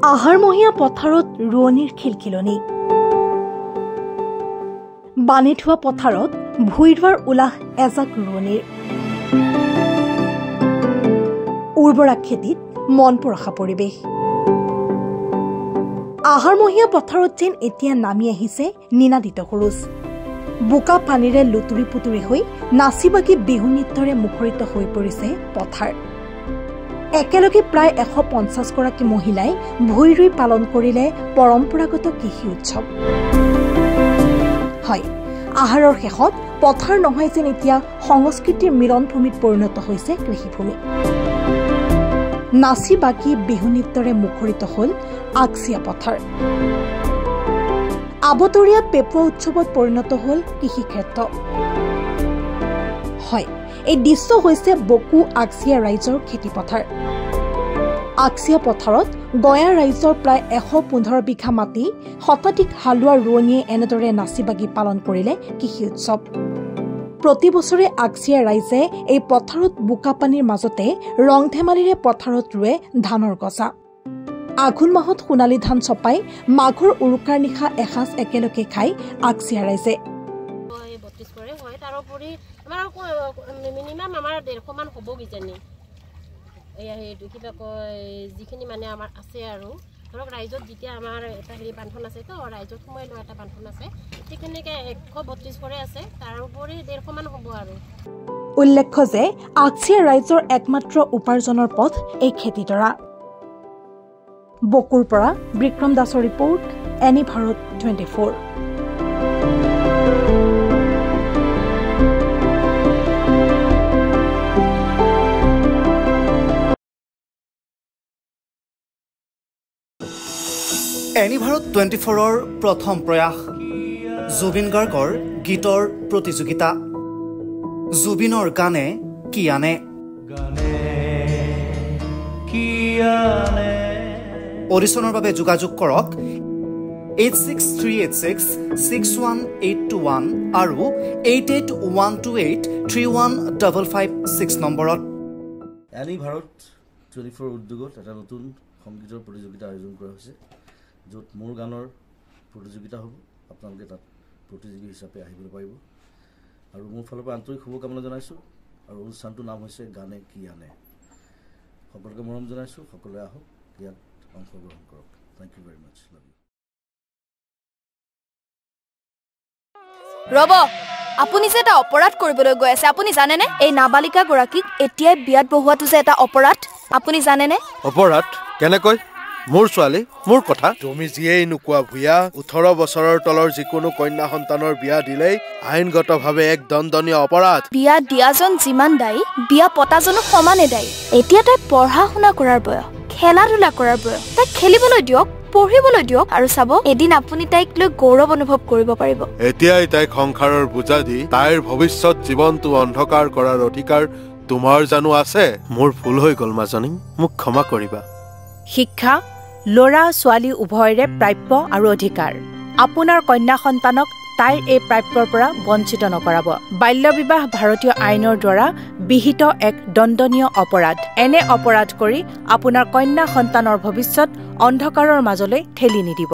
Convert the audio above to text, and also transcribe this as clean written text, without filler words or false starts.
আহাৰমহীয়া পথাৰত ৰোৱনীৰ খিলখিলনি বানি থোৱা পথাৰত ভুই ৰোৱাৰ উলাহ এজাক ৰোৱনীৰ উৰ্বৰা খেতিত মন পৰখা পৰিৱেশ আহাৰমহীয়া পথাৰত যেন এতিয়া নামি আহিছে নিনাদিত খৰচ বোকা পানীৰে লুতুৰি পুতুৰি হৈ নাচি বাগি বিহু নৃত্যৰে মুখৰিত হৈ পৰিছে পথাৰ একেলগে প্ৰায় 150 গৰাকী মহিলাই ভুই ৰুই পালন কৰিলে পৰম্পৰাগত কৃষি উৎসৱ হয় আহাৰৰ শেষত পথাৰ নহয় যেন এতিয়া সংস্কৃতিৰ মিলনভূমিত পৰিণত হৈছে কৃষিভূমি নাচি বাগি বিহু নৃত্যৰে মুখৰিত হল আকচিয়া পথাৰ আবতৰীয়া পেপুৱা উৎসৱত পৰিণত হল কৃষিক্ষেত্ৰ হয় এই দৃশ্য হৈছে বকু আকচিয়া ৰাইজৰ খেতিপথাৰ আকচিয়া পথাৰত গয়া ৰাইজৰ প্ৰায় 115 বিঘা মাটি শতাধিক হালোৱা ৰোৱনীয়ে এনেদৰে নাচি বাগি পালন কৰিলে কৃষি উৎসৱ প্ৰতি বছৰে আকচিয়া ৰাইজে এই পথাৰত বোকা পানীৰ মাজতে ৰং ধেমালিৰে পথাৰত ৰুৱে ধানৰ গছা আঘোণ মাহত সোণালী ধান চপাই মাঘৰ উৰুকাৰ নিশা এসাঁজ একেলগে খাই আকচিয়া ৰাইজে মিনিমাম আমাৰ 150 মান হ'ব কিজানি এয়া হেতু কিবা কয় যিখিনি মানে আমাৰ আছে আৰু ধৰক ৰাইজত যেতিয়া আমাৰ এটা হেৰি বান্ধন আছে তো ৰাইজত সময় লোৱা এটা বান্ধন আছে ঠিকনেকে 132 কৰে আছে তাৰ উপৰি 150 মান হ'ব আৰু উল্লেখ্য যে আকচিয়া ৰাইজৰ একমাত্ৰ উপাৰ্জনৰ পথ এই খেতিডৰা বকুৰ পৰা বিক্ৰম দাসৰ ৰিপৰ্ট এনি ভাৰত 24 এনি ভাৰত 24ৰ প্ৰথম প্ৰয়াস জুবিন গাৰ্গৰ গীতৰ প্ৰতিযোগিতা জুবিনৰ গানে কি আনে অডিশ্যনৰ বাবে যোগাযোগ কৰক 8638661821 আৰু 8812831556 নম্বৰত এনি ভাৰত 24 উদ্যোগত এটা নতুন সংগীতৰ প্ৰতিযোগিতা আয়োজন কৰা হৈছে য'ত মোৰ গানৰ প্ৰতিযোগিতা হ'ব আপোনালোকে তাত প্ৰতিযোগী হিচাপে আহিবলৈ পাৰিব আৰু মোৰ ফালৰ পৰা আন্তৰিক শুভকামনা জনাইছোঁ আৰু অনুষ্ঠানটোৰ নাম হৈছে গানে কি আনে সকলোকে মৰম জনাইছোঁ সকলোৱে আহক ইয়াত অংশগ্ৰহণ কৰক thank you very much love you ৰব আপুনি যে এটা অপৰাধ কৰিবলৈ গৈ আছে আপুনি জানেনে এই নাবালিকা গৰাকীক এতিয়াই বিয়াত বহুৱাটো যে এটা অপৰাধ আপুনি জানেনে অপৰাধ কেনেকৈ মোৰ ছোৱালী মোৰ কথা তুমি যিয়েই নোকোৱা ভূঞা 18 বছৰৰ তলৰ যিকোনো কন্যা সন্তানৰ বিয়া দিলেই আইনগতভাৱে এক দণ্ডনীয় অপৰাধ বিয়া দিয়াজন যিমান দায়ী বিয়া পতাজনো সমানে দায়ী এতিয়া তাই পঢ়া শুনা কৰাৰ বয়স খেলা ধূলা কৰাৰ বয়স তাই খেলিবলৈ দিয়ক পঢ়িবলৈ দিয়ক আৰু চাব এদিন আপুনি তাইক লৈ গৌৰৱ অনুভৱ কৰিব পাৰিব এতিয়াই তাইক সংসাৰৰ বোজা দি তাইৰ ভৱিষ্যত জীৱনটো অন্ধকাৰ কৰাৰ অধিকাৰ তোমাৰ জানো আছে মোৰ ভুল হৈ গ'ল মাজনী মোক ক্ষমা কৰিবা শিক্ষা ল'ৰা ছোৱালী উভয়ৰে প্ৰাপ্য আৰু অধিকাৰ আপোনাৰ কন্যা সন্তানক তাইৰ এই প্ৰাপ্যৰ পৰা বঞ্চিত নকৰাব বাল্য বিবাহ ভাৰতীয় আইনৰ দ্বাৰা বিহিত এক দণ্ডনীয় অপৰাধ এনে অপৰাধ কৰি আপোনাৰ কন্যা সন্তানৰ ভৱিষ্যত অন্ধকাৰৰ মাজলৈ ঠেলি নিদিব